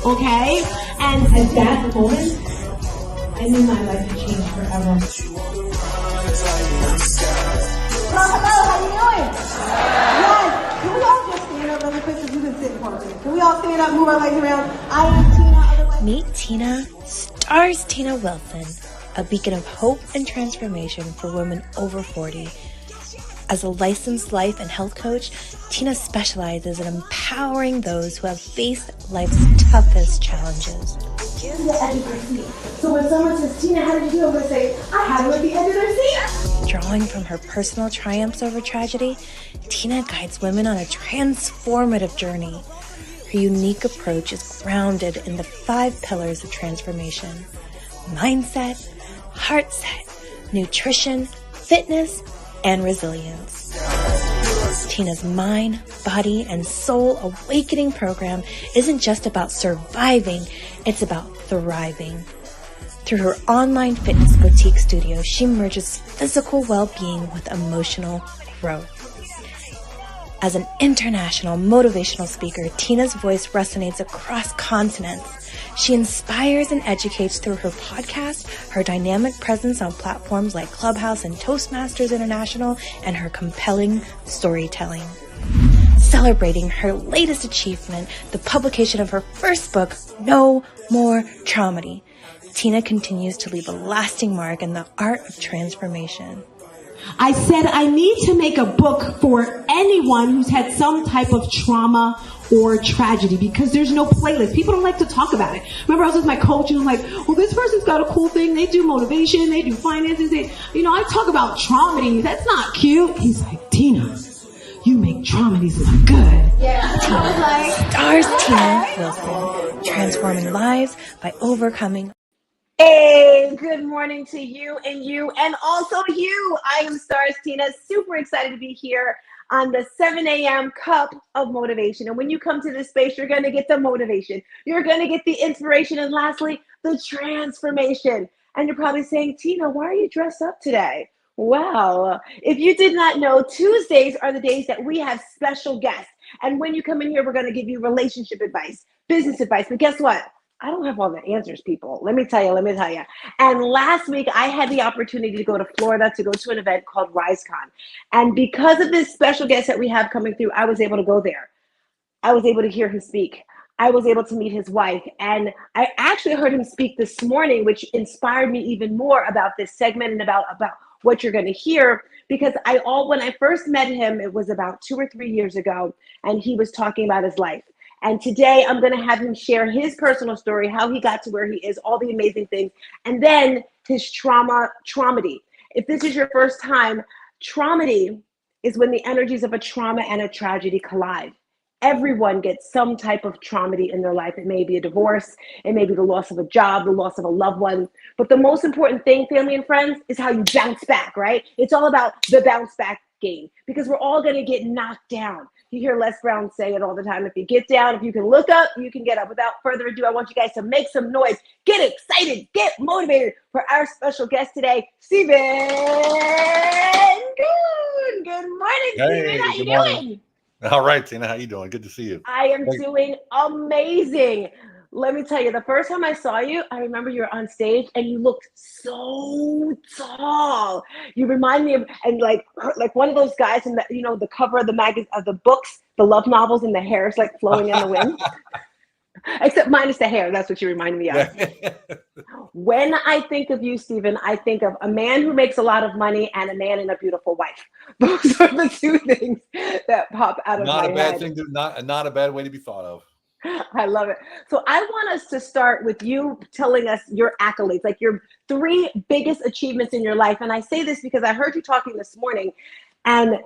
okay? And at that moment, I knew my life had changed forever. Hello, how you doing? Yes. Can we all just stand up really quick because we've been sitting for a minute? Can we all stand up, move our legs around? I am Tina, otherwise... Meet Tina, Starztina Wilson, a beacon of hope and transformation for women over 40. As a licensed life and health coach, Tina specializes in empowering those who have faced life's toughest challenges. The edge of their seat. So when someone says, Tina, how did you do? I'm going to say, I had them at the edge of their seat. Drawing from her personal triumphs over tragedy, Tina guides women on a transformative journey. Her unique approach is grounded in the 5 pillars of transformation: mindset, heart set, nutrition, fitness, and resilience. Tina's mind, body, and soul awakening program isn't just about surviving, it's about thriving. Through her online fitness boutique studio, she merges physical well-being with emotional growth. As an international motivational speaker, Tina's voice resonates across continents. She inspires and educates through her podcast, her dynamic presence on platforms like Clubhouse and Toastmasters International, and her compelling storytelling. Celebrating her latest achievement, the publication of her first book, No More Traumedy, Tina continues to leave a lasting mark in the art of transformation. I said I need to make a book for anyone who's had some type of trauma or tragedy, because there's no playlist. People don't like to talk about it. Remember, I was with my coach and I'm like, well, this person's got a cool thing. They do motivation. They do finances. I talk about traumedy. That's not cute. He's like, Tina, you make traumedies look good. Yeah. Starztina Wilson, transforming lives by overcoming. Hey, good morning to you and also you. I am Starztina, super excited to be here on the 7 a.m. cup of motivation. And when you come to this space, you're going to get the motivation. You're going to get the inspiration. And lastly, the transformation. And you're probably saying, Tina, why are you dressed up today? Well, if you did not know, Tuesdays are the days that we have special guests. And when you come in here, we're going to give you relationship advice, business advice. But guess what? I don't have all the answers, people. Let me tell you. And last week, I had the opportunity to go to Florida to go to an event called RiseCon. And because of this special guest that we have coming through, I was able to go there. I was able to hear him speak. I was able to meet his wife. And I actually heard him speak this morning, which inspired me even more about this segment and about what you're going to hear. Because when I first met him, it was about 2 or 3 years ago, and he was talking about his life. And today I'm going to have him share his personal story, how he got to where he is, all the amazing things, and then his traumedy. If this is your first time, traumedy is when the energies of a trauma and a tragedy collide. Everyone gets some type of traumedy in their life. It may be a divorce, it may be the loss of a job, the loss of a loved one. But the most important thing, family and friends, is how you bounce back, right? It's all about the bounce back game, because we're all going to get knocked down. You hear Les Brown say it all the time. If you get down, if you can look up, you can get up. Without further ado, I want you guys to make some noise, get excited, get motivated for our special guest today, Steven Kuhn. Good morning, Steven. How you doing? All right, Tina, how you doing? Good to see you. I am doing amazing. Let me tell you, the first time I saw you, I remember you were on stage and you looked so tall. You remind me of, and like one of those guys in the, the cover of the magazine, of the books, the love novels, and the hair is like flowing in the wind. Except minus the hair. That's what you remind me of. When I think of you, Steven, I think of a man who makes a lot of money and a man and a beautiful wife. Those are the two things that pop out of my head. Not a bad thing, not a bad way to be thought of. I love it. So I want us to start with you telling us your accolades, like your 3 biggest achievements in your life. And I say this because I heard you talking this morning, and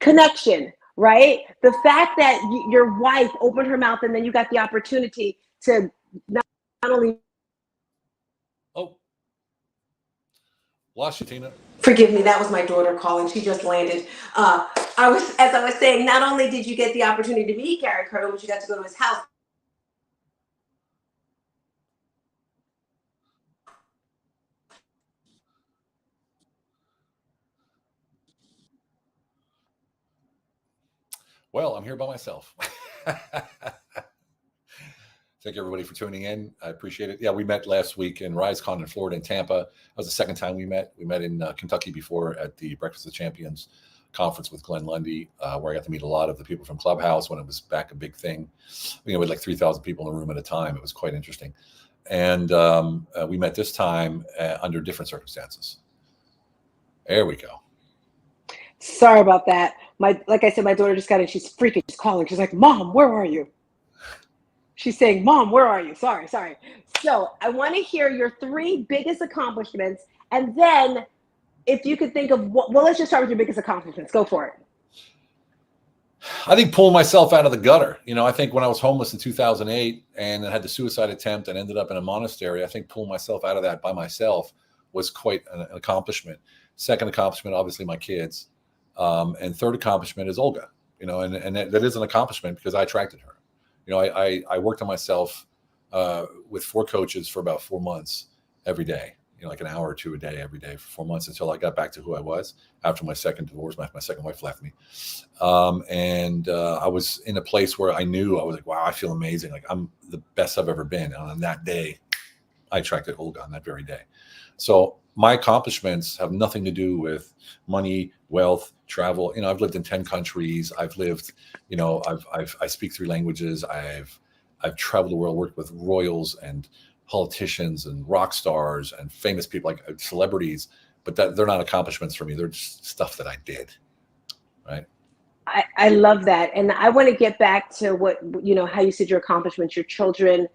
connection, right? The fact that your wife opened her mouth and then you got the opportunity to not only... Oh, lost you, Tina. Forgive me, that was my daughter calling. She just landed. As I was saying, not only did you get the opportunity to meet Gary Curtin, but you got to go to his house. Well, I'm here by myself. Thank everybody for tuning in. I appreciate it. Yeah, we met last week in RiseCon in Florida, in Tampa. That was the second time we met. We met in Kentucky before at the Breakfast of Champions conference with Glenn Lundy, where I got to meet a lot of the people from Clubhouse when it was back a big thing. We had like 3,000 people in the room at a time. It was quite interesting. And we met this time under different circumstances. There we go. Sorry about that. Like I said, my daughter just got in. She's freaking. She's calling. She's like, "Mom, where are you?" She's saying, "Mom, where are you?" Sorry. So I want to hear your 3 biggest accomplishments, and then if you could think of let's just start with your biggest accomplishments. Go for it. I think pulling myself out of the gutter. I think when I was homeless in 2008 and had the suicide attempt and ended up in a monastery, I think pulling myself out of that by myself was quite an accomplishment. Second accomplishment, obviously, my kids. And third accomplishment is Olga, and that is an accomplishment because I attracted her. I worked on myself with 4 coaches for about 4 months every day, like an hour or 2 a day every day for 4 months until I got back to who I was after my second divorce. My second wife left me. And I was in a place where I knew I was like, wow, I feel amazing. Like I'm the best I've ever been. And on that day, I attracted Olga on that very day. So my accomplishments have nothing to do with money, wealth, travel. I've lived in 10 countries. I've lived, I speak 3 languages. I've traveled the world, worked with royals and politicians and rock stars and famous people, like celebrities, but they're not accomplishments for me. They're just stuff that I did. Right. I love that. And I want to get back to what, how you said your accomplishments, your children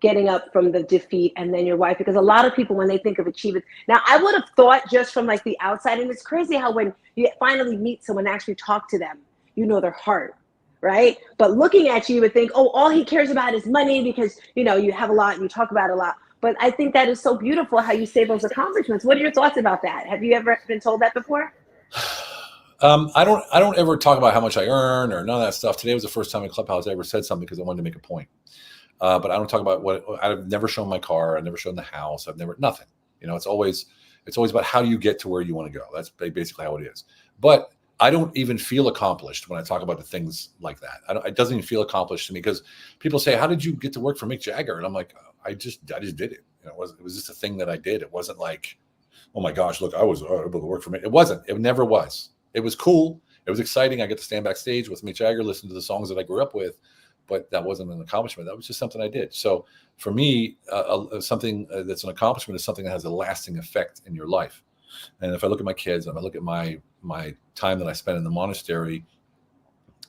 getting up from the defeat, and then your wife, because a lot of people, when they think of achievements, now I would have thought just from like the outside, and it's crazy how when you finally meet someone and actually talk to them, their heart, right? But looking at you, you would think, oh, all he cares about is money because, you have a lot and you talk about it a lot. But I think that is so beautiful how you say those accomplishments. What are your thoughts about that? Have you ever been told that before? I don't ever talk about how much I earn or none of that stuff. Today was the first time in Clubhouse I ever said something because I wanted to make a point. But I don't talk about I've never shown my car. I've never shown the house. Nothing. It's always about how you get to where you want to go. That's basically how it is. But I don't even feel accomplished when I talk about the things like that. It doesn't even feel accomplished to me because people say, "How did you get to work for Mick Jagger?" And I'm like, I just did it. It was just a thing that I did. It wasn't like, oh my gosh, look, I was able to work for Mick. It wasn't. It never was. It was cool. It was exciting. I get to stand backstage with Mick Jagger, listen to the songs that I grew up with. But that wasn't an accomplishment. That was just something I did. So for me, something that's an accomplishment is something that has a lasting effect in your life. And if I look at my kids and I look at my time that I spent in the monastery,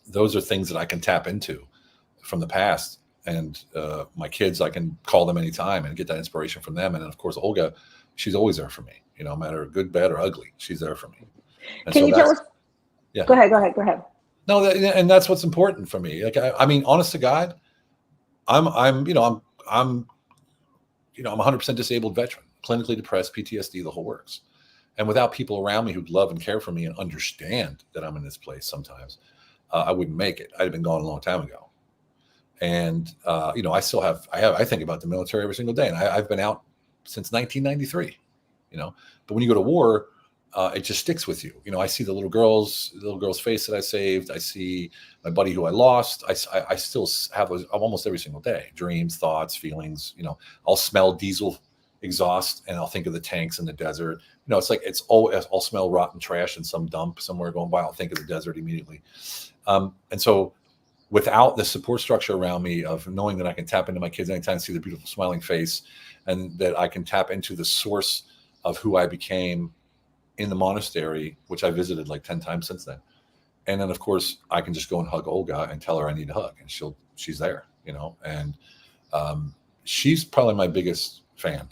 those are things that I can tap into from the past. And my kids, I can call them anytime and get that inspiration from them. And then, of course, Olga, she's always there for me. No matter good, bad, or ugly, she's there for me. And can you tell us? Yeah. Go ahead. No, and that's what's important for me. Like, I mean, honest to God, I'm 100% disabled veteran, clinically depressed, PTSD, the whole works. And without people around me who love and care for me and understand that I'm in this place sometimes, I wouldn't make it. I'd have been gone a long time ago. And, I think about the military every single day. And I've been out since 1993, but when you go to war, it just sticks with you. I see the little girl's face that I saved. I see my buddy who I lost. I still have those almost every single day. Dreams, thoughts, feelings. I'll smell diesel exhaust and I'll think of the tanks in the desert. It's like I'll smell rotten trash in some dump somewhere going by. I'll think of the desert immediately. And so, without the support structure around me of knowing that I can tap into my kids anytime, see their beautiful smiling face, and that I can tap into the source of who I became in the monastery, which I visited like 10 times since then. And then of course I can just go and hug Olga and tell her I need a hug, and she's there, and she's probably my biggest fan.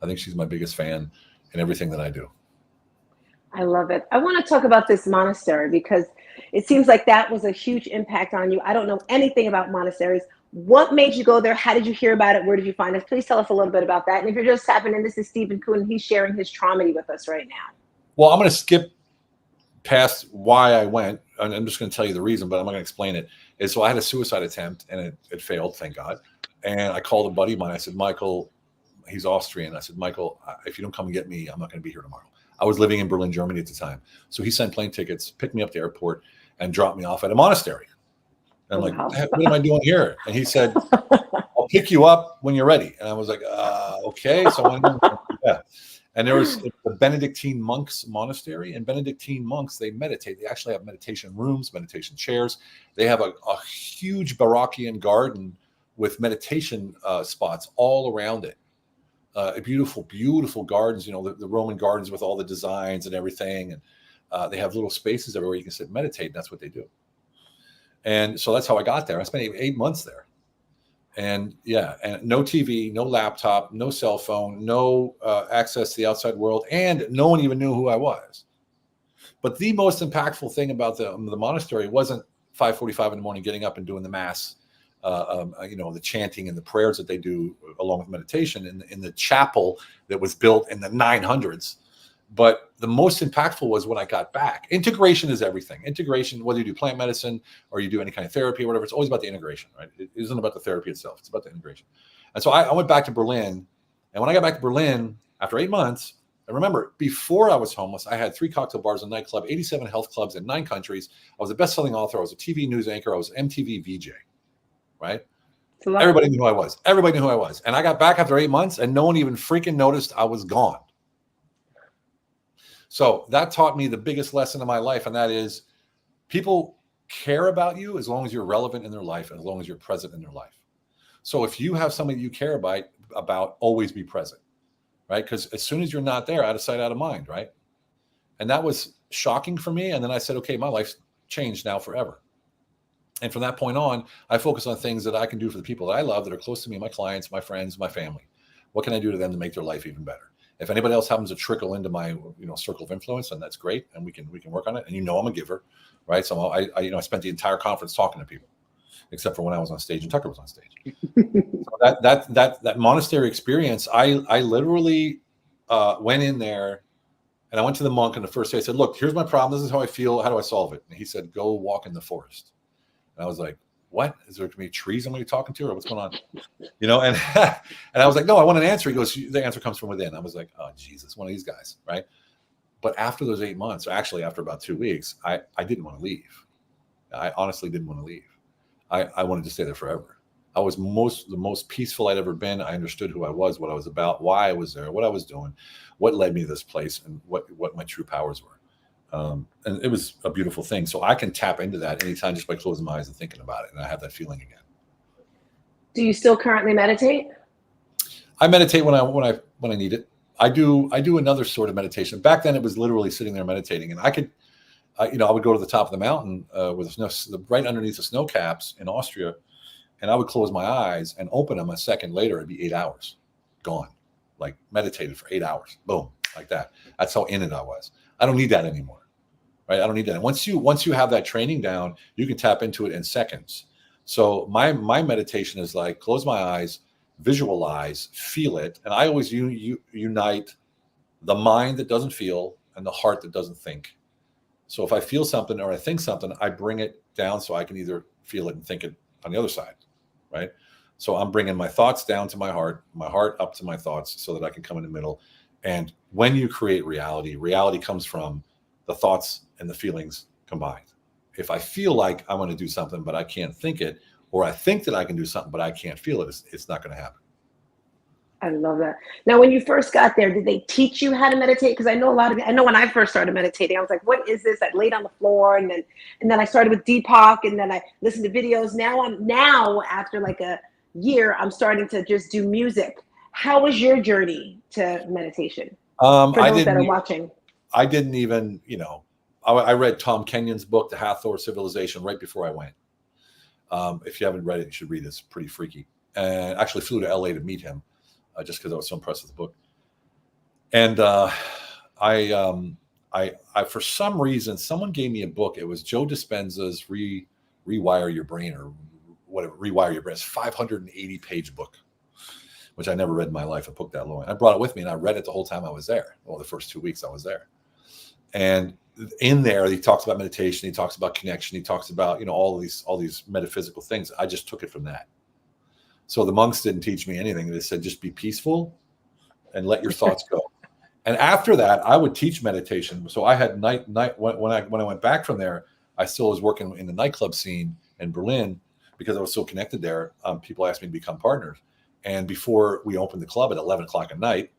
I think she's my biggest fan in everything that I do. I love it. I want to talk about this monastery because it seems like that was a huge impact on you. I don't know anything about monasteries. What made you go there? How did you hear about it? Where did you find us? Please tell us a little bit about that. And if you're just tapping in, this is Steven Kuhn. He's sharing his trauma with us right now. Well, I'm going to skip past why I went. I'm just going to tell you the reason, but I'm not going to explain it. So I had a suicide attempt and it failed, thank God. And I called a buddy of mine. I said, Michael, he's Austrian. I said, Michael, if you don't come and get me, I'm not going to be here tomorrow. I was living in Berlin, Germany at the time. So he sent plane tickets, picked me up at the airport, and dropped me off at a monastery. And I'm like, what am I doing here? And he said, I'll pick you up when you're ready. And I was like, okay. So I went, yeah. And there was the Benedictine monks monastery, and Benedictine monks, they meditate. They actually have meditation rooms, meditation chairs. They have a huge Barockian garden with meditation spots all around it. Beautiful, beautiful gardens, the Roman gardens with all the designs and everything. And they have little spaces everywhere you can sit and meditate. And that's what they do. And so that's how I got there. I spent 8 months there. And yeah, and no TV, no laptop, no cell phone, no access to the outside world. And no one even knew who I was. But the most impactful thing about the monastery wasn't 5:45 in the morning getting up and doing the mass, the chanting and the prayers that they do along with meditation in the chapel that was built in the 900s. But the most impactful was when I got back. Integration is everything. Integration, whether you do plant medicine or you do any kind of therapy or whatever, it's always about the integration, right? It isn't about the therapy itself. It's about the integration. And so I went back to Berlin. And when I got back to Berlin after 8 months, and remember, before I was homeless, I had 3 cocktail bars, a nightclub, 87 health clubs in 9 countries. I was a best-selling author. I was a TV news anchor. I was an MTV VJ, right? Everybody knew who I was. Everybody knew who I was. And I got back after 8 months, and no one even freaking noticed I was gone. So that taught me the biggest lesson of my life, and that is people care about you as long as you're relevant in their life, as long as you're present in their life. So if you have somebody you care about, always be present, right? Because as soon as you're not there, out of sight, out of mind, right? And that was shocking for me. And then I said, okay, my life's changed now forever. And from that point on, I focus on things that I can do for the people that I love, that are close to me, my clients, my friends, my family. What can I do to them to make their life even better? If anybody else happens to trickle into my, circle of influence, then that's great, and we can work on it. And I'm a giver, right? So I spent the entire conference talking to people, except for when I was on stage and Tucker was on stage. So that monastery experience, I literally went in there, and I went to the monk, and the first day I said, "Look, here's my problem. This is how I feel. How do I solve it?" And he said, "Go walk in the forest." And I was like, what? Is there going to be trees I'm going to be talking to, or what's going on? And I was like, no, I want an answer. He goes, the answer comes from within. I was like, oh, Jesus, one of these guys, right? But after those 8 months, or actually after about 2 weeks, I didn't want to leave. I honestly didn't want to leave. I wanted to stay there forever. I was the most peaceful I'd ever been. I understood who I was, what I was about, why I was there, what I was doing, what led me to this place, and what my true powers were. And it was a beautiful thing. So I can tap into that anytime just by closing my eyes and thinking about it. And I have that feeling again. Do you still currently meditate? I meditate when I need it. I do another sort of meditation. Back then it was literally sitting there meditating, and I would go to the top of the mountain with the snow, right underneath the snow caps in Austria. And I would close my eyes and open them. A second later, it'd be 8 hours gone, like meditated for 8 hours. Boom, like that. That's how in it I was. I don't need that anymore, right? I don't need that. And once you have that training down, you can tap into it in seconds. So my meditation is like close my eyes, visualize, feel it, and I always unite the mind that doesn't feel and the heart that doesn't think. So if I feel something or I think something, I bring it down so I can either feel it and think it on the other side, right? So I'm bringing my thoughts down to my heart up to my thoughts so that I can come in the middle. And when you create reality comes from the thoughts and the feelings combined. If I feel like I want to do something, but I can't think it, or I think that I can do something, but I can't feel it, it's not going to happen. I love that. Now, when you first got there, did they teach you how to meditate? Because I know when I first started meditating, I was like, what is this? I laid on the floor, and then I started with Deepak, and then I listened to videos. Now after like a year, I'm starting to just do music. How was your journey to meditation? For those that are watching. I didn't even, I read Tom Kenyon's book, The Hathor Civilization, right before I went. If you haven't read it, you should read it. It's pretty freaky. And actually flew to LA to meet him just because I was so impressed with the book. And I for some reason, someone gave me a book. It was Joe Dispenza's Rewire Your Brain, or whatever, Rewire Your Brain. It's a 580-page book, which I never read in my life, a book that long. I brought it with me, and I read it the whole time I was there. Well, the first 2 weeks I was there. And in there, he talks about meditation. He talks about connection. He talks about, all these metaphysical things. I just took it from that. So the monks didn't teach me anything. They said, just be peaceful and let your thoughts go. And after that, I would teach meditation. So I had when I went back from there, I still was working in the nightclub scene in Berlin, because I was so connected there. People asked me to become partners. And before we opened the club at 11 o'clock at night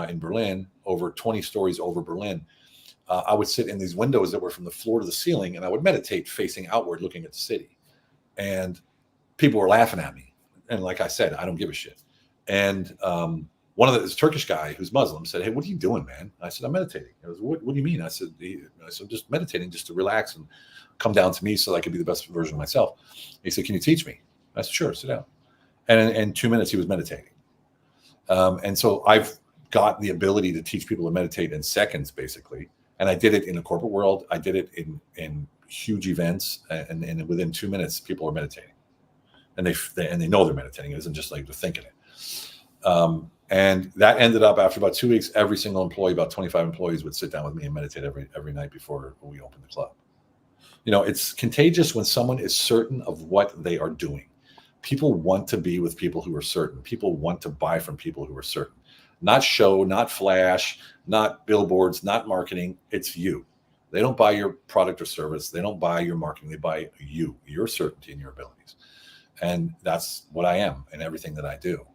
in Berlin, over 20 stories over Berlin, I would sit in these windows that were from the floor to the ceiling, and I would meditate facing outward, looking at the city. And people were laughing at me. And like I said, I don't give a shit. And this Turkish guy who's Muslim said, "Hey, what are you doing, man?" I said, "I'm meditating." He goes, "What do you mean?" I said, "I'm just meditating, just to relax and come down to me so that I can be the best version of myself." He said, "Can you teach me?" I said, "Sure, sit down." And in 2 minutes, he was meditating. And so I've got the ability to teach people to meditate in seconds, basically. And I did it in the corporate world. I did it in huge events, and within 2 minutes, people are meditating, and they know they're meditating. It isn't just like they're thinking it. And that ended up, after about 2 weeks, every single employee, about 25 employees, would sit down with me and meditate every night before we opened the club. It's contagious when someone is certain of what they are doing. People want to be with people who are certain. People want to buy from people who are certain. Not show, not flash, not billboards, not marketing. It's you. They don't buy your product or service. They don't buy your marketing. They buy you, your certainty and your abilities. And that's what I am in everything that I do.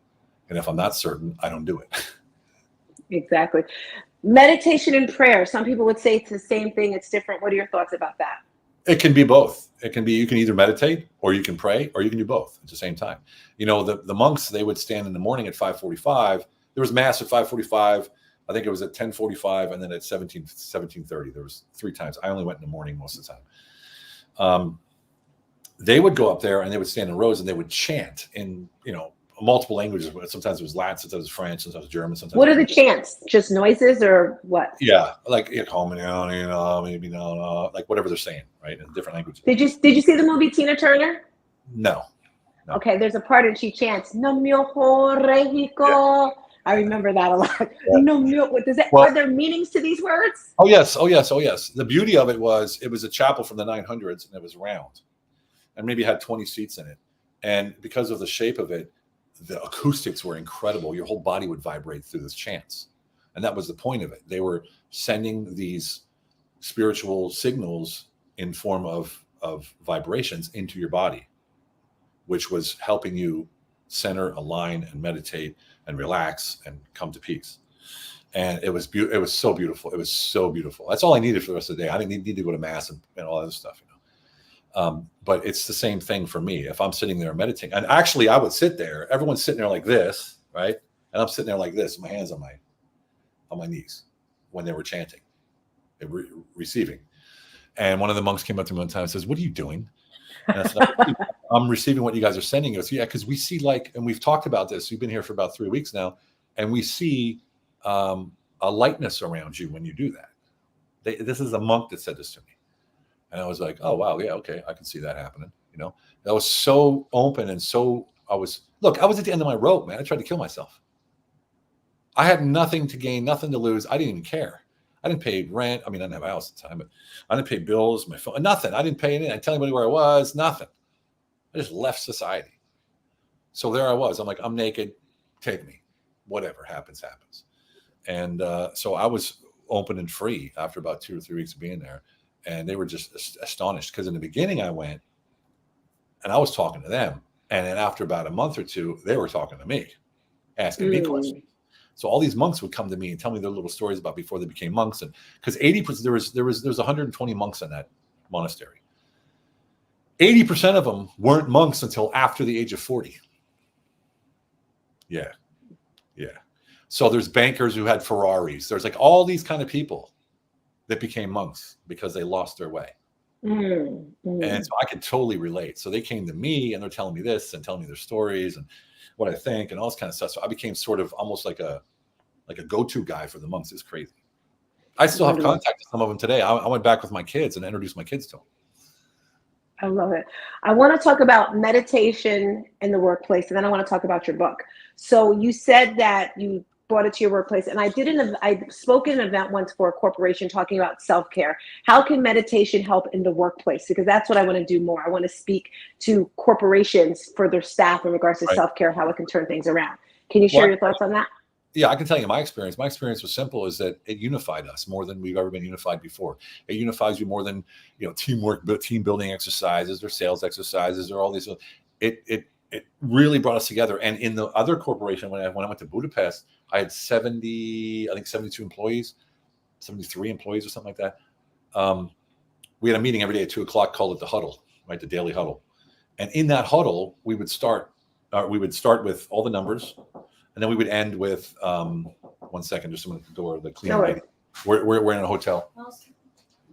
And if I'm not certain, I don't do it. Exactly. Meditation and prayer. Some people would say it's the same thing. It's different. What are your thoughts about that? It can be both. It can be, you can either meditate or you can pray, or you can do both at the same time. The monks, they would stand in the morning at 5:45. There was mass at 5:45. I think it was at 10:45, and then at 17:30. There was 3 times. I only went in the morning most of the time. They would go up there and they would stand in rows and they would chant in, multiple languages. Sometimes it was Latin, sometimes it was French, sometimes it was German. Sometimes. What are the chants? Just noises or what? Yeah, like maybe no, like whatever they're saying, right, in different languages. Did you see the movie Tina Turner? No. Okay, there's a part and she chants "No mio Mexico." Yeah. I remember that a lot. Yeah. No mio. What does that? Well, are there meanings to these words? Oh yes. The beauty of it was a chapel from the 900s, and it was round, and maybe had 20 seats in it, and because of the shape of it, the acoustics were incredible. Your whole body would vibrate through this chants. And that was the point of it. They were sending these spiritual signals in form of vibrations into your body, which was helping you center, align, and meditate and relax and come to peace. And it was it was so beautiful. It was so beautiful. That's all I needed for the rest of the day. I didn't need to go to mass and all that other stuff, but it's the same thing for me. If I'm sitting there meditating, and actually I would sit there, everyone's sitting there like this, right? And I'm sitting there like this, my hands on my knees when they were chanting, they were receiving. And one of the monks came up to me one time and says, "What are you doing?" And I said, "I'm receiving what you guys are sending us." Yeah, because we see and we've talked about this. We've been here for about 3 weeks now, and we see a lightness around you when you do that. This is a monk that said this to me. And I was like, "Oh, wow. Yeah. Okay. I can see that happening." That was so open. And I was at the end of my rope, man. I tried to kill myself. I had nothing to gain, nothing to lose. I didn't even care. I didn't pay rent. I mean, I didn't have a house at the time, but I didn't pay bills, my phone, nothing. I didn't pay anything. I didn't tell anybody where I was, nothing. I just left society. So there I was. I'm like, I'm naked. Take me. Whatever happens, happens. And so I was open and free after about 2 or 3 weeks of being there. And they were just astonished, because in the beginning I went and I was talking to them. And then after about a month or two, they were talking to me, asking me questions. So all these monks would come to me and tell me their little stories about before they became monks. And because 80%, there was 120 monks in that monastery. 80% of them weren't monks until after the age of 40. Yeah. So there's bankers who had Ferraris. There's like all these kind of people that became monks because they lost their way. And so I could totally relate. So they came to me and they're telling me this and telling me their stories and what I think and all this kind of stuff. So I became sort of almost like a go-to guy for the monks. It's crazy. I still have contact with some of them today. I went back with my kids and introduced my kids to them. I love it. I want to talk about meditation in the workplace, and then I want to talk about your book. So you said that you brought it to your workplace, and I spoke at an event once for a corporation talking about self-care. How can meditation help in the workplace? Because that's what I want to do more. I want to speak to corporations for their staff in regards to self-care, how it can turn things around. Can you share your thoughts on that? Yeah, I can tell you my experience. My experience was simple: is that it unified us more than we've ever been unified before. It unifies you more than teamwork, team building exercises or sales exercises or all these. it really brought us together. And in the other corporation, when I went to Budapest, I had 72 employees, 73 employees or something like that. We had a meeting every day at 2:00, called it the huddle, right? The daily huddle. And in that huddle, we would start with all the numbers, and then we would end with, 1 second, just someone at the door, the cleaning lady. We're in a hotel.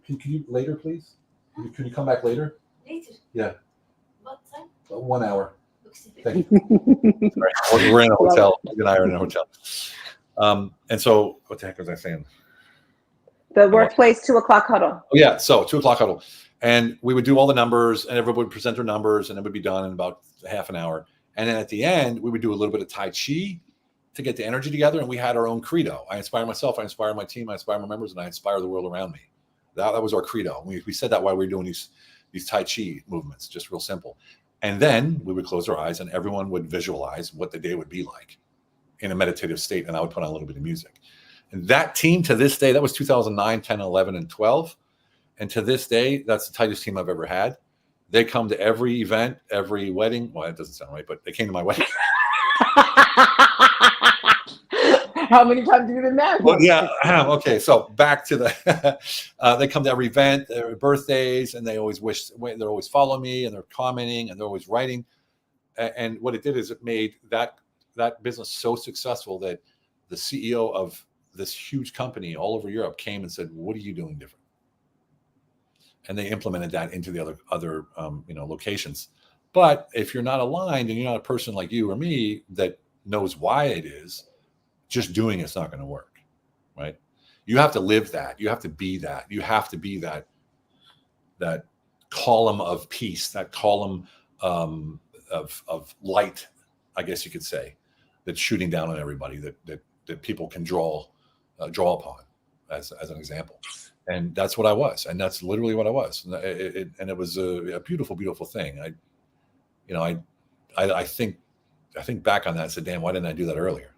Can you later, please? Can you come back later? Later. Yeah. What time? 1 hour. Thank you. Right. We're in a hotel. Meg and I are in a hotel. And so, what the heck was I saying? The workplace 2:00 huddle. Oh yeah, so 2:00 huddle, and we would do all the numbers, and everybody would present their numbers, and it would be done in about half an hour. And then at the end, we would do a little bit of Tai Chi to get the energy together, and we had our own credo. I inspire myself, I inspire my team, I inspire my members, and I inspire the world around me. That was our credo. We said that while we were doing these Tai Chi movements, just real simple. And then we would close our eyes, and everyone would visualize what the day would be like in a meditative state, and I would put on a little bit of music. And that team, to this day, that was 2009, 10, 11, and 12. And to this day, that's the tightest team I've ever had. They come to every event, every wedding. Well, that doesn't sound right, but they came to my wedding. How many times have you been married? Well, yeah. Okay. So back to the, they come to every event, their birthdays, and they always they're always following me, and they're commenting, and they're always writing. And what it did is it made that business so successful that the CEO of this huge company all over Europe came and said, "What are you doing different?" And they implemented that into the other locations. But if you're not aligned and you're not a person like you or me that knows why it is, just doing it's not going to work, right? You have to live that. You have to be that. You have to be that column of peace, that column of light, I guess you could say, that's shooting down on everybody that people can draw upon as an example. And that's what I was, and that's literally what I was. And it was a beautiful, beautiful thing. I think back on that and said, "Damn, why didn't I do that earlier?"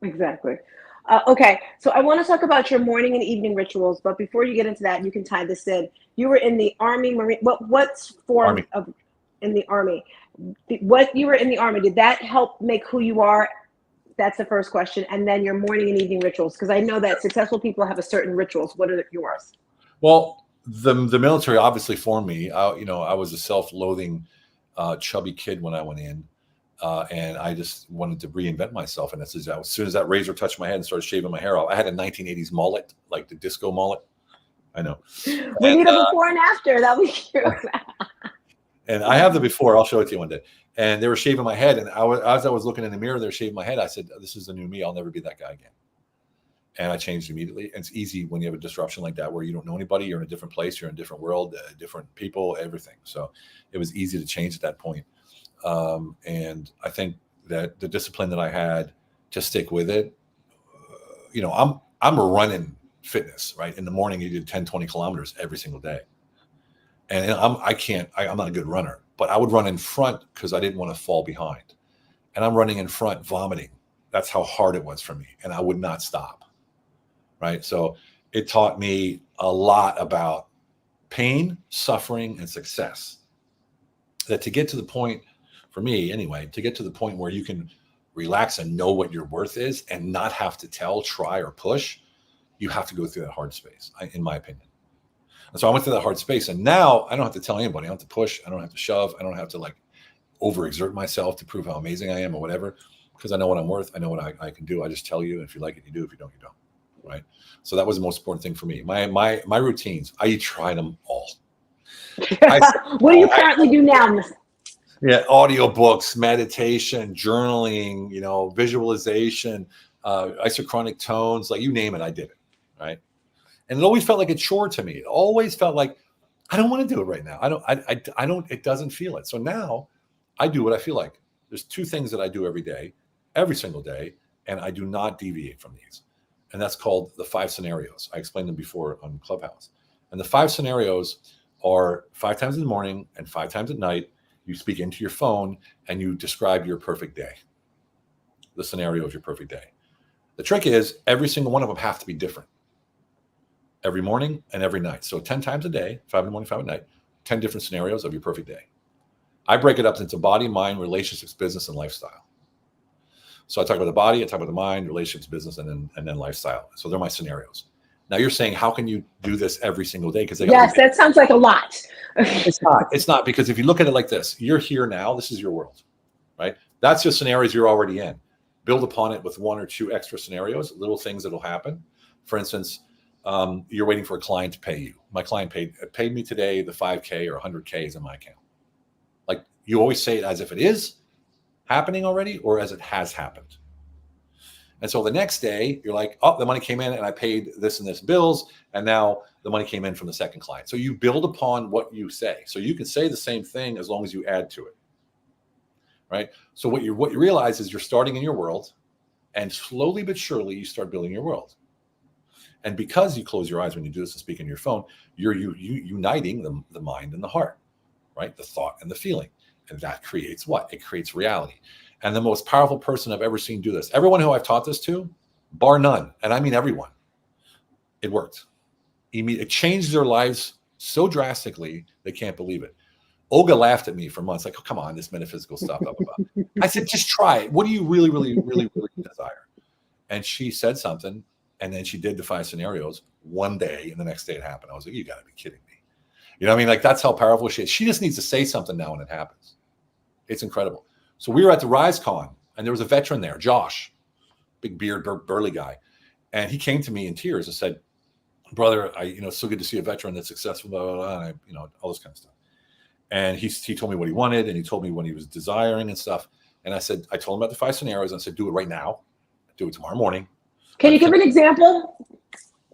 Exactly. Okay, so I want to talk about your morning and evening rituals, but before you get into that, you can tie this in. You were in the Army, Marine. What form Army. of in the Army? What you were in the Army, did that help make who you are? That's the first question. And then your morning and evening rituals, because I know that successful people have a certain rituals. What are yours? Well, the military obviously formed me. I was a self-loathing, chubby kid when I went in. And I just wanted to reinvent myself. And as soon as that razor touched my head and started shaving my hair off, I had a 1980s mullet, like the disco mullet. I know. We need a before and after. That'll be cute. And I have the before. I'll show it to you one day. And they were shaving my head. And as I was looking in the mirror, they're shaving my head. I said, "This is the new me. I'll never be that guy again." And I changed immediately. And it's easy when you have a disruption like that, where you don't know anybody. You're in a different place. You're in a different world, different people, everything. So it was easy to change at that point. And I think that the discipline that I had to stick with it, I'm a running fitness, right? In the morning, you did 10, 20 kilometers every single day. And I'm not a good runner, but I would run in front because I didn't want to fall behind. And I'm running in front, vomiting. That's how hard it was for me. And I would not stop, right? So it taught me a lot about pain, suffering, and success. That to get to the point, for me anyway, to get to the point where you can relax and know what your worth is and not have to try or push, you have to go through that hard space, in my opinion. And so I went through that hard space, and now I don't have to tell anybody. I don't have to push. I don't have to shove. I don't have to overexert myself to prove how amazing I am or whatever, because I know what I'm worth. I know what I can do. I just tell you, and if you like it, you do. If you don't, you don't, right? So that was the most important thing for me. My routines, I tried them all. What do you currently do now? Yeah, audiobooks, meditation, journaling, visualization, isochronic tones, like you name it, I did it, right? And it always felt like a chore to me. It always felt like I don't want to do it right now. I don't. It doesn't feel it. So now I do what I feel like. There's two things that I do every day, every single day, and I do not deviate from these. And that's called the 5 scenarios. I explained them before on Clubhouse. And the 5 scenarios are 5 times in the morning and 5 times at night. You speak into your phone and you describe your perfect day. The scenario of your perfect day. The trick is every single one of them have to be different. Every morning and every night. So 10 times a day, 5 in the morning, 5 at night, 10 different scenarios of your perfect day. I break it up into body, mind, relationships, business, and lifestyle. So I talk about the body, I talk about the mind, relationships, business, and then lifestyle. So they're my scenarios. Now you're saying, how can you do this every single day? Because yes, that sounds like a lot. It's not, because if you look at it like this, you're here now, this is your world, right? That's your scenarios you're already in. Build upon it with 1 or 2 extra scenarios, little things that'll happen. For instance, you're waiting for a client to pay you. My client paid me today. The 5K or 100K is in my account. Like, you always say it as if it is happening already or as it has happened. And so the next day you're like, oh, the money came in and I paid this and this bills. And now the money came in from the second client. So you build upon what you say. So you can say the same thing as long as you add to it. Right. So what you realize is you're starting in your world, and slowly but surely you start building your world. And because you close your eyes when you do this and speak on your phone, you're uniting the mind and the heart, right? The thought and the feeling. And that creates what? It creates reality. And the most powerful person I've ever seen do this, everyone who I've taught this to, bar none, and I mean everyone, it worked. It changed their lives so drastically, they can't believe it. Olga laughed at me for months, like, oh, come on, this metaphysical stuff. Blah, blah, blah. I said, just try it. What do you really, really, really, really desire? And she said something, and then she did the 5 scenarios one day, and the next day it happened. I was like, you got to be kidding me. You know what I mean? Like, that's how powerful she is. She just needs to say something now and it happens. It's incredible. So we were at the RiseCon, and there was a veteran there, Josh, big beard, burly guy. And he came to me in tears and said, brother, it's so good to see a veteran that's successful, blah, blah, blah, and all this kind of stuff. And he told me what he wanted, and he told me what he was desiring and stuff. And I told him about the 5 scenarios, and I said, do it right now. Do it tomorrow morning. Can you give an example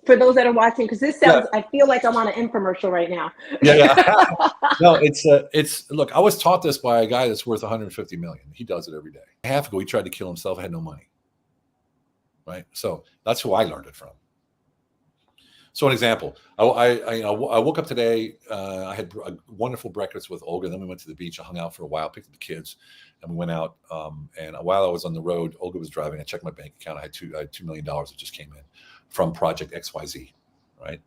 for those that are watching? Because this sounds, I feel like I'm on an infomercial right now. Yeah. No, it's look, I was taught this by a guy that's worth 150 million. He does it every day. A half ago, he tried to kill himself, had no money. Right. So that's who I learned it from. So an example, I woke up today. I had a wonderful breakfast with Olga. Then we went to the beach. I hung out for a while, picked up the kids, and we went out. And while I was on the road, Olga was driving. I checked my bank account. I had $2 million that just came in from Project XYZ. Right.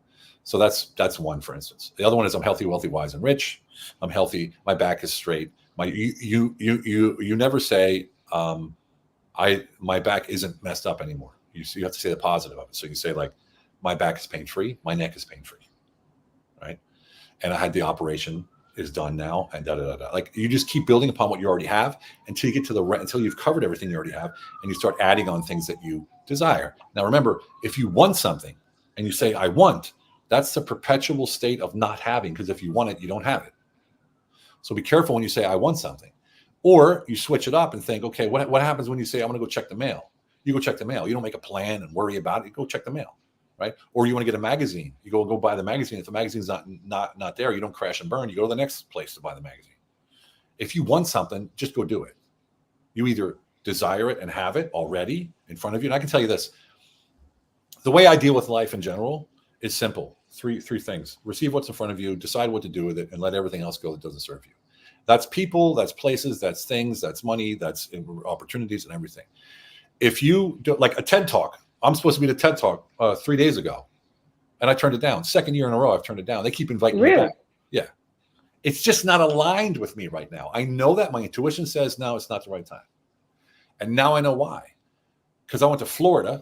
So that's one, for instance. The other one is I'm healthy, wealthy, wise, and rich. I'm healthy. My back is straight. You never say my back isn't messed up anymore. You have to say the positive of it. So you say, like, my back is pain-free, my neck is pain-free, right? And I had the operation is done now, and Like, you just keep building upon what you already have until you get to until you've covered everything you already have, and you start adding on things that you desire. Now, remember, if you want something and you say, I want, that's the perpetual state of not having, because if you want it, you don't have it. So be careful when you say, I want something. Or you switch it up and think, okay, what happens when you say, I'm going to go check the mail? You go check the mail. You don't make a plan and worry about it. You go check the mail. Right? Or you want to get a magazine, you go buy the magazine. If the magazine's not there, you don't crash and burn. You go to the next place to buy the magazine. If you want something, just go do it. You either desire it and have it already in front of you. And I can tell you this, the way I deal with life in general is simple. Three things: receive what's in front of you, decide what to do with it, and let everything else go that doesn't serve you. That's people, that's places, that's things, that's money, that's opportunities, and everything. If you do, like a TED Talk, I'm supposed to be at a TED Talk 3 days ago, and I turned it down. Second year in a row, I've turned it down. They keep inviting me back. Yeah. It's just not aligned with me right now. I know that. My intuition says now it's not the right time. And now I know why. Because I went to Florida, and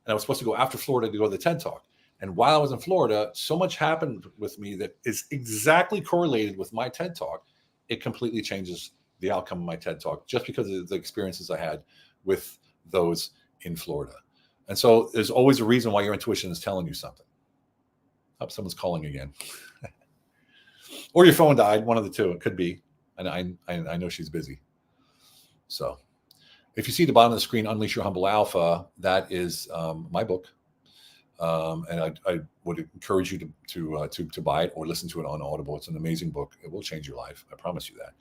I was supposed to go after Florida to go to the TED Talk. And while I was in Florida, so much happened with me that is exactly correlated with my TED Talk. It completely changes the outcome of my TED Talk just because of the experiences I had with those in Florida. And so there's always a reason why your intuition is telling you something. Oh, someone's calling again. Or your phone died, one of the two. It could be. And I know she's busy. So if you see the bottom of the screen, Unleash Your Humble Alpha, that is my book. And I would encourage you to buy it or listen to it on Audible. It's an amazing book. It will change your life. I promise you that.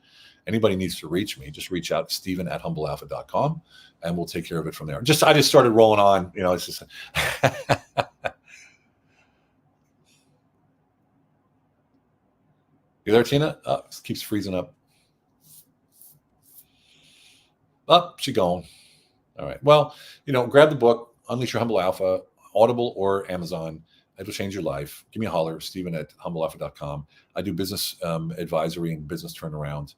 Anybody needs to reach me, just reach out to Steven@humblealpha.com, and we'll take care of it from there. I just started rolling on, it's just. You there, Tina? Oh, it keeps freezing up. Oh, she gone. All right. Well, grab the book, Unleash Your Humble Alpha, Audible or Amazon. It'll change your life. Give me a holler, Steven@humblealpha.com. I do business advisory and business turnaround.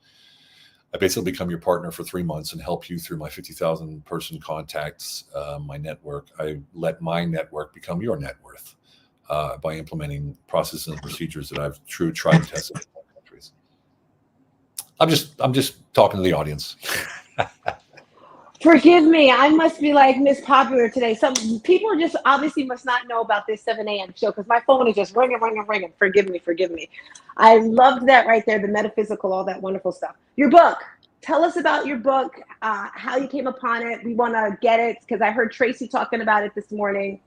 I basically become your partner for 3 months and help you through my 50,000 person contacts, my network. I let my network become your net worth by implementing processes and procedures that I've tried and tested in all countries. I'm just talking to the audience. Forgive me, I must be like Miss Popular today. Some people just obviously must not know about this 7 a.m. show because my phone is just ringing. Forgive me. I loved that right there, the metaphysical, all that wonderful stuff. Your book. Tell us about your book, how you came upon it. We want to get it because I heard Tracy talking about it this morning.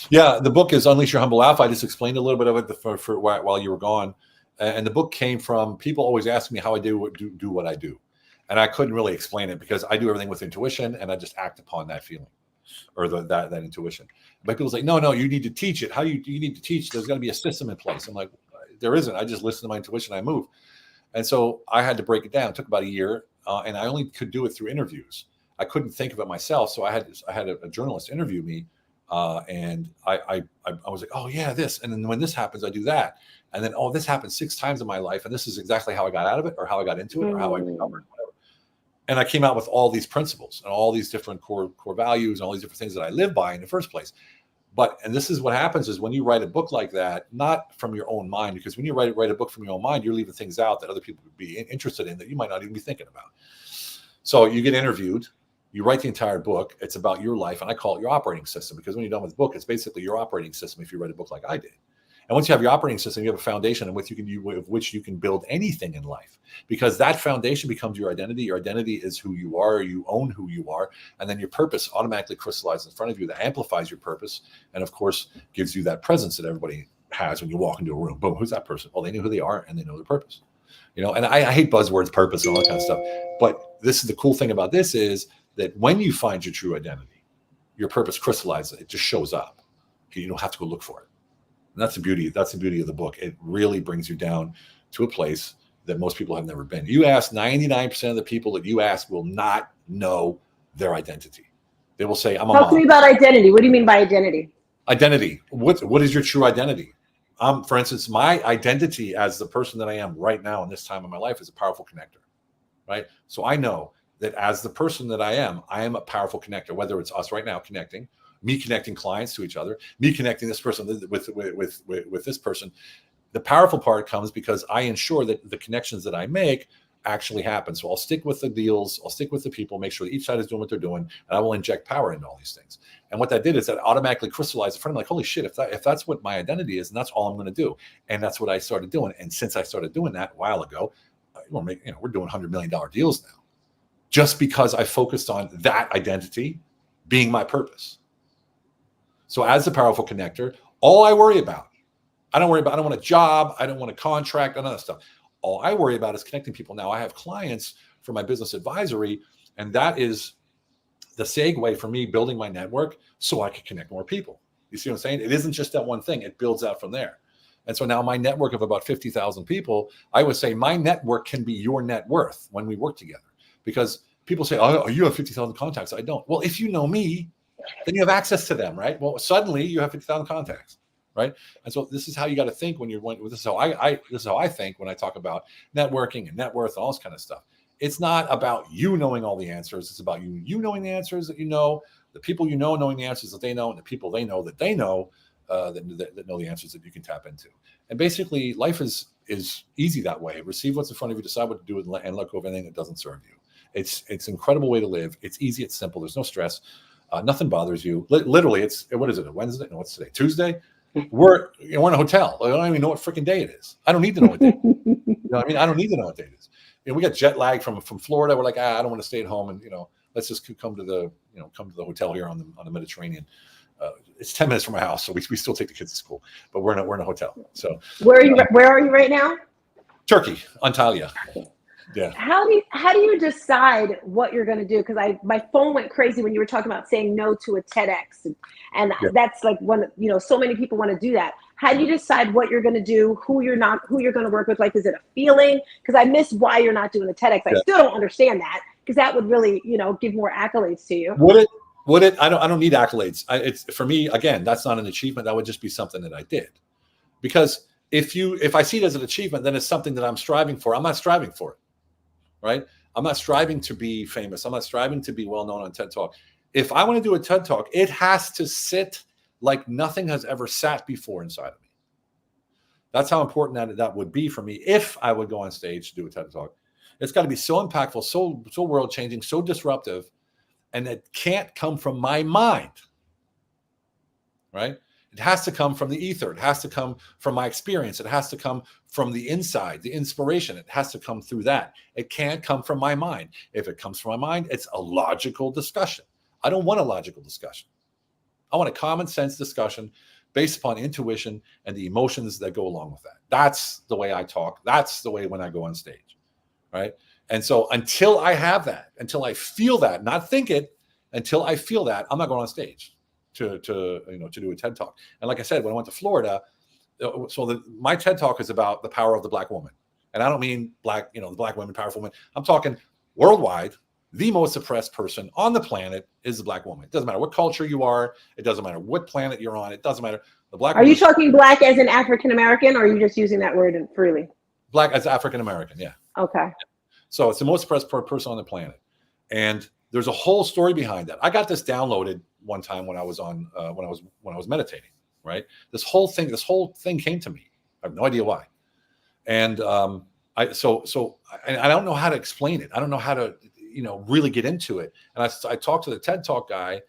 Yeah, the book is Unleash Your Humble Alpha. I just explained a little bit of it for while you were gone. And the book came from people always asking me how I do what I do. And I couldn't really explain it because I do everything with intuition and I just act upon that feeling or that intuition. But people say, no, you need to teach it. How you need to teach? There's got to be a system in place. I'm like, there isn't. I just listen to my intuition. I move. And so I had to break it down. It took about a year, and I only could do it through interviews. I couldn't think of it myself. So I had a journalist interview me, and I was like, oh yeah, this. And then when this happens, I do that. And then, oh, this happened 6 times in my life, and this is exactly how I got out of it, or how I got into it, or how I recovered, whatever. And I came out with all these principles and all these different core values and all these different things that I live by in the first place. And this is what happens is when you write a book like that, not from your own mind, because when you write a book from your own mind, you're leaving things out that other people would be interested in that you might not even be thinking about. So you get interviewed, you write the entire book. It's about your life. And I call it your operating system because when you're done with the book, it's basically your operating system if you write a book like I did. And once you have your operating system, you have a foundation with which you can build anything in life, because that foundation becomes your identity. Your identity is who you are. You own who you are. And then your purpose automatically crystallizes in front of you that amplifies your purpose. And of course, gives you that presence that everybody has when you walk into a room. Boom, who's that person? Well, they know who they are and they know their purpose. And I hate buzzwords, purpose, and all that kind of stuff. But this is the cool thing about this is that when you find your true identity, your purpose crystallizes. It just shows up. You don't have to go look for it. And that's the beauty of the book. It really brings you down to a place that most people have never been. You ask 99% of the people that you ask will not know their identity. They will say, I'm a mom. Talk to me about identity. What do you mean by identity? Identity. What is your true identity? For instance, my identity as the person that I am right now in this time of my life is a powerful connector, right? So I know that as the person that I am a powerful connector, whether it's us right now connecting, me connecting clients to each other, me connecting this person with this person. The powerful part comes because I ensure that the connections that I make actually happen. So I'll stick with the deals, I'll stick with the people, make sure that each side is doing what they're doing, and I will inject power into all these things. And what that did is that automatically crystallized in front of me, like, holy shit, if that's what my identity is, and that's all I'm going to do. And that's what I started doing. And since I started doing that a while ago, we're doing $100 million deals now, just because I focused on that identity being my purpose. So as a powerful connector, all I worry about, I don't want a job. I don't want a contract, none of that stuff. All I worry about is connecting people. Now I have clients for my business advisory, and that is the segue for me building my network so I can connect more people. You see what I'm saying? It isn't just that one thing. It builds out from there. And so now my network of about 50,000 people, I would say my network can be your net worth when we work together. Because people say, oh, you have 50,000 contacts. I don't. Well, if you know me, then you have access to them, right? Well, suddenly you have 50,000 contacts, right? And so this is how you got to think when you're going. This is how I think when I talk about networking and net worth and all this kind of stuff. It's not about you knowing all the answers. It's about you knowing the answers that you know, the people you know knowing the answers that they know, and the people they know that they know that know the answers that you can tap into. And basically, life is easy that way. Receive what's in front of you, decide what to do, and let go of anything that doesn't serve you. It's an incredible way to live. It's easy. It's simple. There's no stress. Nothing bothers you. Literally, what is it? A Wednesday? No, what's today? Tuesday. We're in a hotel. I don't even know what freaking day it is. I don't need to know what day it is. You know what I mean? I don't need to know what day it is. We got jet lag from Florida. We're like, I don't want to stay at home, and let's just come to the hotel here on the Mediterranean. It's 10 minutes from my house, so we still take the kids to school, but we're in a hotel. So where are you right now? Turkey, Antalya. Yeah. How do you decide what you're going to do? Because my phone went crazy when you were talking about saying no to a TEDx, and that's like so many people want to do that. How do you decide what you're going to do, who you're going to work with? Like, is it a feeling? Because I miss why you're not doing the TEDx. I still don't understand that, because that would really give more accolades to you. Would it? I don't need accolades. It's for me, again, that's not an achievement. That would just be something that I did. Because if I see it as an achievement, then it's something that I'm striving for. I'm not striving for it. right? I'm not striving to be famous. I'm not striving to be well known on TED Talk. If I want to do a TED Talk, it has to sit like nothing has ever sat before inside of me. That's how important that would be for me if I would go on stage to do a TED Talk. It's got to be so impactful, so world changing, so disruptive, and it can't come from my mind, right? It has to come from the ether. It has to come from my experience. It has to come from the inside, the inspiration. It has to come through that. It can't come from my mind. If it comes from my mind, it's a logical discussion. I don't want a logical discussion. I want a common sense discussion based upon intuition and the emotions that go along with that. That's the way I talk. That's the way when I go on stage, right? And so until I have that, until I feel that, not think it, until I feel that, I'm not going on stage to do a TED Talk. And like I said, when I went to Florida, my TED Talk is about the power of the Black woman. And I don't mean black, the Black women, powerful women. I'm talking worldwide. The most oppressed person on the planet is the Black woman. It doesn't matter what culture you are. It doesn't matter what planet you're on. It doesn't matter. The Black. Are you talking Black as an African American, or are you just using that word freely? Black as African American, yeah. Okay. Yeah. So it's the most oppressed person on the planet, and there's a whole story behind that. I got this downloaded one time when I was meditating. Right. This whole thing came to me. I have no idea why, and I don't know how to explain it. I don't know how to really get into it. And I talked to the TED Talk guy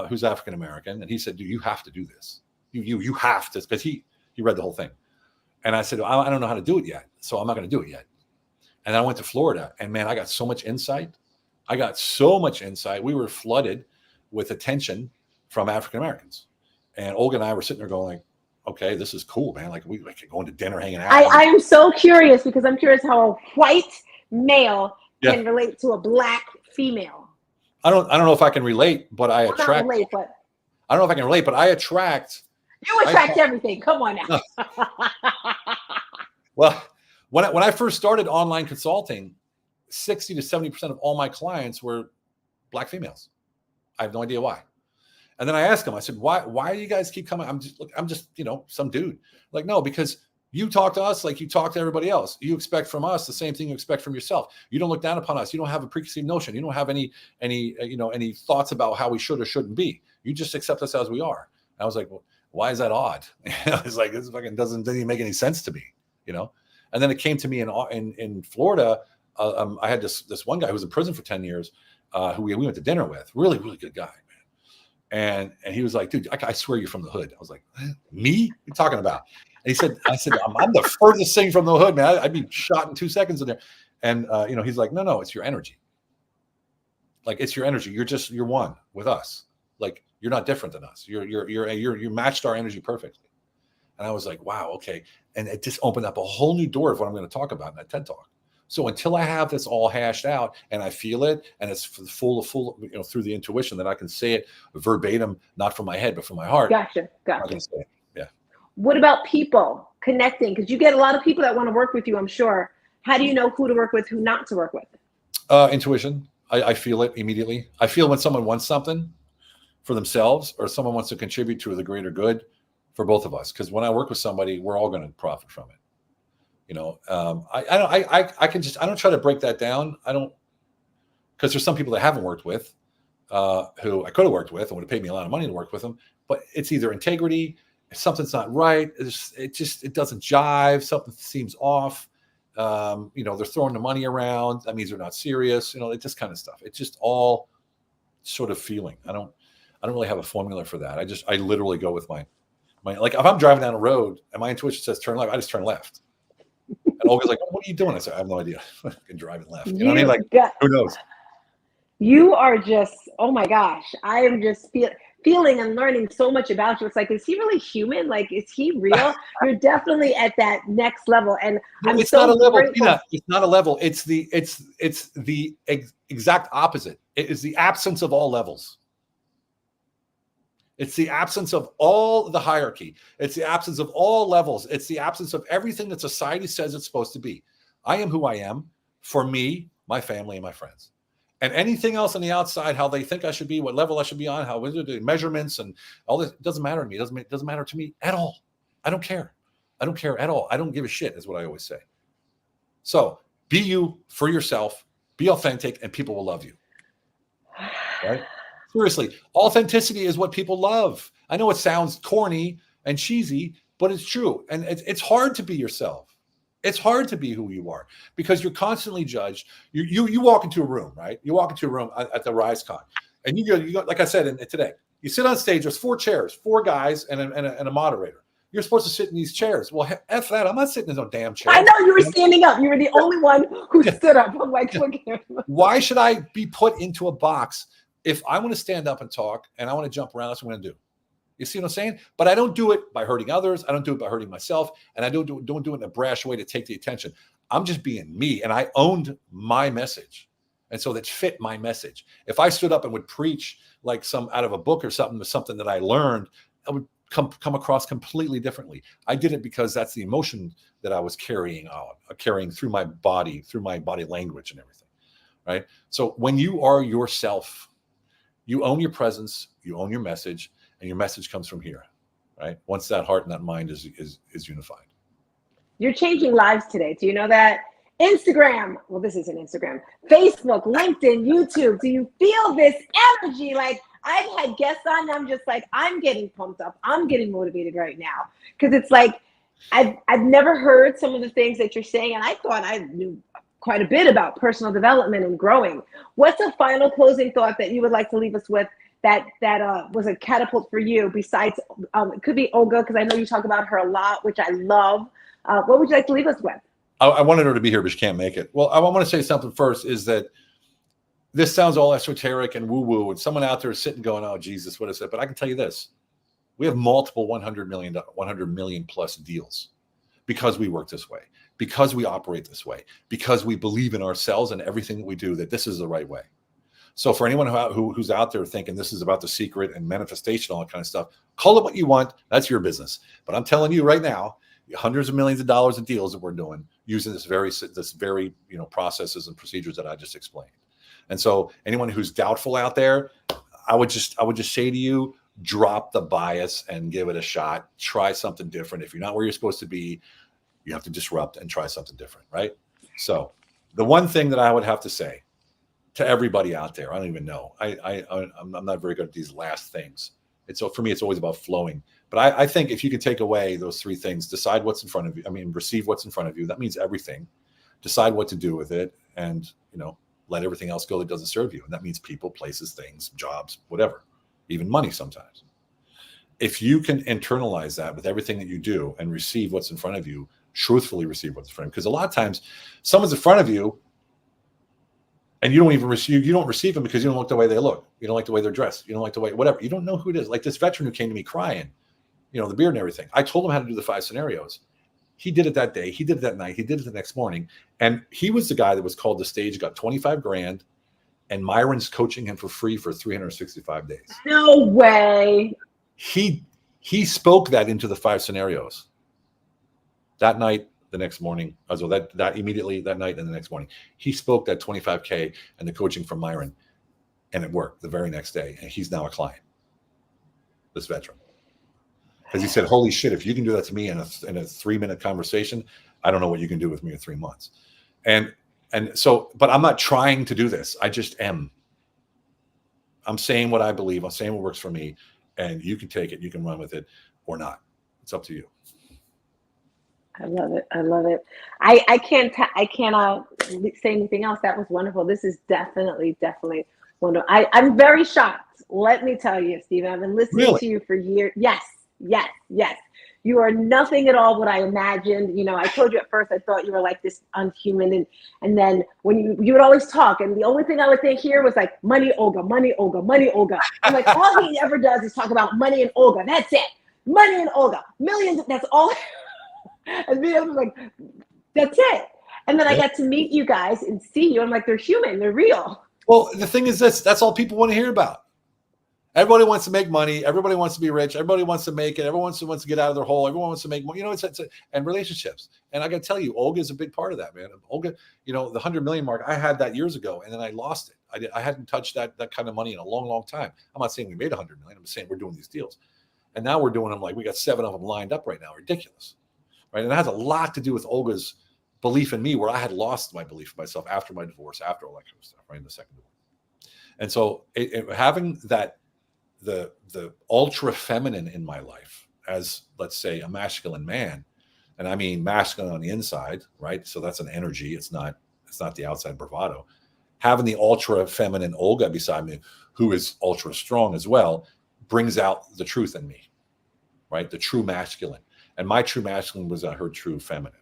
who's African American, and he said, "Dude, you have to do this. You have to," because he read the whole thing. And I said, "I don't know how to do it yet, so I'm not going to do it yet." And I went to Florida, and man, I got so much insight. We were flooded with attention from African Americans, and Olga and I were sitting there going, like, "Okay, this is cool, man. Like we could go into dinner, hanging out." I am so curious because I'm curious how a white male can relate to a Black female. I don't know if I can relate, but I attract. Not relate, but I don't know if I can relate, but I attract. You attract everything. Come on now. Well, when I first started online consulting, 60 to 70% of all my clients were Black females. I have no idea why. And then I asked them, I said, why do you guys keep coming? I'm just, some dude. Like, no, because you talk to us like you talk to everybody else. You expect from us the same thing you expect from yourself. You don't look down upon us. You don't have a preconceived notion. You don't have any thoughts about how we should or shouldn't be. You just accept us as we are. And I was like, well, why is that odd? It's like, this fucking doesn't even make any sense to me, And then it came to me in Florida. I had this one guy who was in prison for 10 years, who we went to dinner with. Really, really good guy, man. And he was like, "Dude, I swear you're from the hood." I was like, "Me? What are you talking about?" And I said, I'm the furthest thing from the hood, man. I'd be shot in 2 seconds in there. And he's like, no, it's your energy. Like, it's your energy. You're one with us. Like, you're not different than us. You matched our energy perfectly. And I was like, wow, okay. And it just opened up a whole new door of what I'm going to talk about in that TED Talk. So until I have this all hashed out and I feel it, and it's full through the intuition that I can say it verbatim, not from my head, but from my heart. Gotcha. I can say it. Yeah. What about people connecting? Because you get a lot of people that want to work with you, I'm sure. How do you know who to work with, who not to work with? Intuition. I feel it immediately. I feel when someone wants something for themselves or someone wants to contribute to the greater good for both of us. Because when I work with somebody, we're all going to profit from it. I don't try to break that down. Because there's some people that I haven't worked with, who I could have worked with and would have paid me a lot of money to work with them. But it's either integrity, if something's not right, it doesn't jive, something seems off. They're throwing the money around. That means they're not serious. It's this kind of stuff. It's just all sort of feeling. I don't really have a formula for that. I literally go with my like, if I'm driving down a road and my intuition says turn left, I just turn left. And Olga's like, what are you doing? I said, I have no idea. I'm driving left. You know what I mean? Like, who knows? You are just, oh my gosh. I am just feeling and learning so much about you. It's like, is he really human? Like, is he real? You're definitely at that next level. And it's not a level. Tina, it's not a level. It's the exact opposite. It is the absence of all levels. It's the absence of all the hierarchy. It's the absence of all levels. It's the absence of everything that society says it's supposed to be. I am who I am for me, my family, and my friends. And anything else on the outside, how they think I should be, what level I should be on, how the measurements and all this, doesn't matter to me. It doesn't matter to me at all. I don't care. I don't care at all. I don't give a shit is what I always say. So be you for yourself. Be authentic and people will love you. Right? Seriously, authenticity is what people love. I know it sounds corny and cheesy, but it's true. And it's hard to be yourself. It's hard to be who you are because you're constantly judged. You walk into a room, right? You walk into a room at the RiseCon, and you go, like I said today, you sit on stage. There's 4 chairs, 4 guys, and a moderator. You're supposed to sit in these chairs. Well, F that. I'm not sitting in no damn chair. I know you were standing up. You were the only one who stood up. I'm like, look at him. Why should I be put into a box if I want to stand up and talk and I want to jump around? That's what I'm going to do. You see what I'm saying? But I don't do it by hurting others. I don't do it by hurting myself. And I don't do it in a brash way to take the attention. I'm just being me. And I owned my message. And so that fit my message. If I stood up and would preach like some out of a book or something that I learned, I would come across completely differently. I did it because that's the emotion that I was carrying through my body language and everything. Right. So when you are yourself, you own your presence, you own your message, and your message comes from here. Right. Once that heart and that mind is unified. You're changing lives today. Do you know that? Instagram. Well, this isn't Instagram. Facebook, LinkedIn, YouTube. Do you feel this energy? Like, I've had guests on, I'm just like, I'm getting pumped up. I'm getting motivated right now. Because it's like, I've never heard some of the things that you're saying. And I thought I knew quite a bit about personal development and growing. What's a final closing thought that you would like to leave us with that was a catapult for you besides, it could be Olga, because I know you talk about her a lot, which I love. What would you like to leave us with? I wanted her to be here, but she can't make it. Well, I want to say something first is that this sounds all esoteric and woo-woo, and someone out there is sitting going, oh, Jesus, what is it? But I can tell you this. We have multiple 100 million plus deals because we work this way, because we operate this way, because we believe in ourselves and everything that we do, that this is the right way. So for anyone who's out there thinking this is about the secret and manifestation, all that kind of stuff, call it what you want. That's your business. But I'm telling you right now, hundreds of millions of dollars in deals that we're doing using this very processes and procedures that I just explained. And so anyone who's doubtful out there, I would just say to you, drop the bias and give it a shot. Try something different. If you're not where you're supposed to be, you have to disrupt and try something different, right? So the one thing that I would have to say to everybody out there, I don't even know. I'm not very good at these last things. For me, it's always about flowing. But I think if you can take away those 3 things, decide what's in front of you. Receive what's in front of you. That means everything. Decide what to do with it, and let everything else go that doesn't serve you. And that means people, places, things, jobs, whatever, even money sometimes. If you can internalize that with everything that you do and receive what's in front of you, truthfully receive what's in front of you. Because a lot of times someone's in front of you and you don't receive them because you don't like the way they look. You don't like the way they're dressed. You don't like the way, whatever. You don't know who it is. Like this veteran who came to me crying, the beard and everything. I told him how to do the 5 scenarios. He did it that day. He did it that night. He did it the next morning. And he was the guy that was called to stage, got 25 grand. And Myron's coaching him for free for 365 days. No way. He spoke that into the 5 scenarios. That night, the next morning, so that immediately that night and the next morning, he spoke that 25K and the coaching from Myron. And it worked the very next day. And he's now a client, this veteran. Because he said, holy shit, if you can do that to me in a 3-minute conversation, I don't know what you can do with me in 3 months. And so, but I'm not trying to do this. I just am. I'm saying what I believe. I'm saying what works for me. And you can take it. You can run with it or not. It's up to you. I love it. I love it. I cannot say anything else. That was wonderful. This is definitely wonderful. I'm very shocked. Let me tell you, Steven, I've been listening to you for years. Yes. You are nothing at all what I imagined. I told you at first I thought you were like this unhuman, and then when you would always talk, and the only thing I would hear was like money, Olga, money, Olga, money, Olga. I'm like, all he ever does is talk about money and Olga. That's it. Money and Olga. Millions. That's all. And me, I was like, that's it. And then I got to meet you guys and see you. I'm like, they're human. They're real. Well, the thing is this. That's all people want to hear about. Everybody wants to make money. Everybody wants to be rich. Everybody wants to make it. Everyone wants to get out of their hole. Everyone wants to make money. And relationships. And I got to tell you, Olga is a big part of that, man. Olga, the 100 million mark, I had that years ago, and then I lost it. I hadn't touched that kind of money in a long, long time. I'm not saying we made 100 million. I'm just saying we're doing these deals. And now we're doing them like we got 7 of them lined up right now. Ridiculous. Right. And it has a lot to do with Olga's belief in me where I had lost my belief in myself after my divorce, after all that kind of stuff, right? In the second divorce. And so having that, the ultra feminine in my life as, let's say, a masculine man, and I mean masculine on the inside, right? So that's an energy. It's not the outside bravado. Having the ultra feminine Olga beside me, who is ultra strong as well, brings out the truth in me, right? The true masculine. And my true masculine was her true feminine.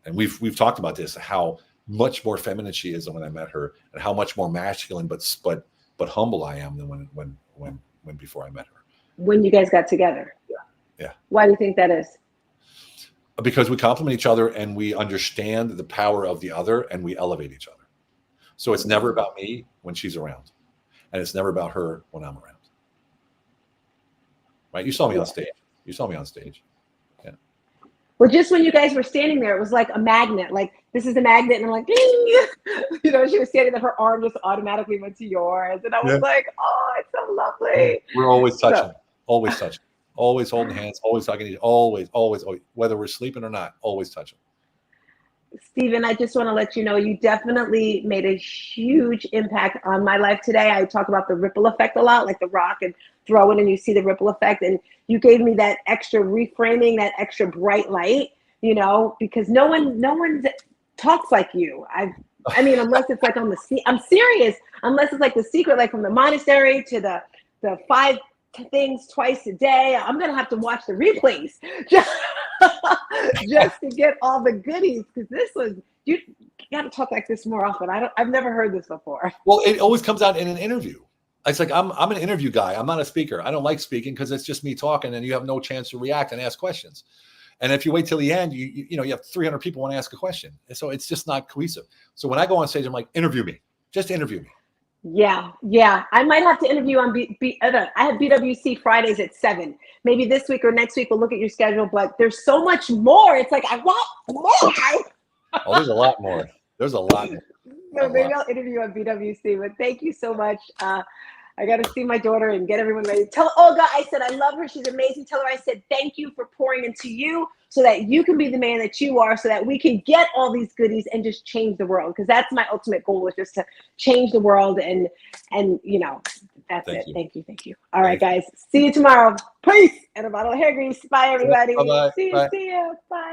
And we've talked about this, how much more feminine she is than when I met her, and how much more masculine but humble I am than when before I met her. When you guys got together. Yeah. Why do you think that is? Because we complement each other and we understand the power of the other and we elevate each other. So it's never about me when she's around, and it's never about her when I'm around. Right? You saw me on stage. Yeah. Well, just when you guys were standing there, it was like a magnet. Like, this is the magnet, and I'm like, ding! You know, she was standing there, her arm just automatically went to yours, and I was like, oh, it's so lovely. We're always touching, always holding hands, always talking, always, whether we're sleeping or not, always touching. Steven, I just want to let you know, you definitely made a huge impact on my life today. I talk about the ripple effect a lot, like the rock and throw it and you see the ripple effect. And you gave me that extra reframing, that extra bright light, you know, because no one talks like you. I mean, unless it's like I'm serious, unless it's like The Secret, like from the monastery to the 5 things twice a day. I'm gonna have to watch the replays just to get all the goodies, because this was, you got to talk like this more often. I've never heard this before. Well, it always comes out in an interview. It's like I'm an interview guy. I'm not a speaker. I don't like speaking because it's just me talking and you have no chance to react and ask questions. And if you wait till the end, you have 300 people want to ask a question. And so it's just not cohesive. So when I go on stage, I'm like, interview me. Just interview me. Yeah. I might have to interview on I have BWC Fridays at 7. Maybe this week or next week we'll look at your schedule, but there's so much more. It's like, I want more. Oh, there's a lot more. There's a lot more. So maybe I'll interview on BWC, but thank you so much. I got to see my daughter and get everyone ready. Tell Olga I said I love her. She's amazing. Tell her I said thank you for pouring into you so that you can be the man that you are, so that we can get all these goodies and just change the world. Because that's my ultimate goal, is just to change the world. And you know, that's it. Thank you. All right, guys. See you tomorrow. Peace. And a bottle of hair grease. Bye, everybody. Bye-bye. See you. Bye.